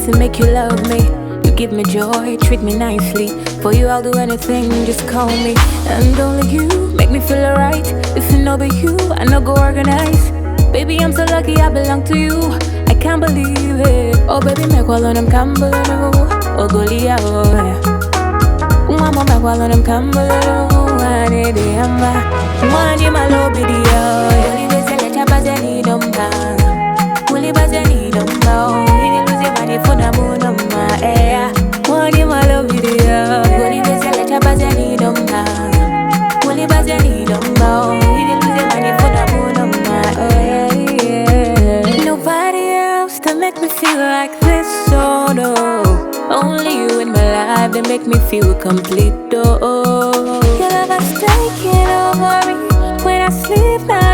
to make you love me. You give me joy, treat me nicely. For you I'll do anything, just call me. And only you make me feel alright. If it no be you, I no go organize. Baby, I'm so lucky I belong to you. I can't believe it. Oh baby, me call on them Campbell. Oh Golia, oh yeah. Mama, me call on them Campbell. One day I'm back. One day my love be the only way to let your body need them down. Only body need them down. You need lose your body for the moon on my air. One day my love be the only way to let your body need them down. Only body need them down. You need lose your body for the moon on my air. Nobody else to make me feel like this, oh no. Only you in my life that make me feel complete, oh. Your love has taken over me when I sleep now.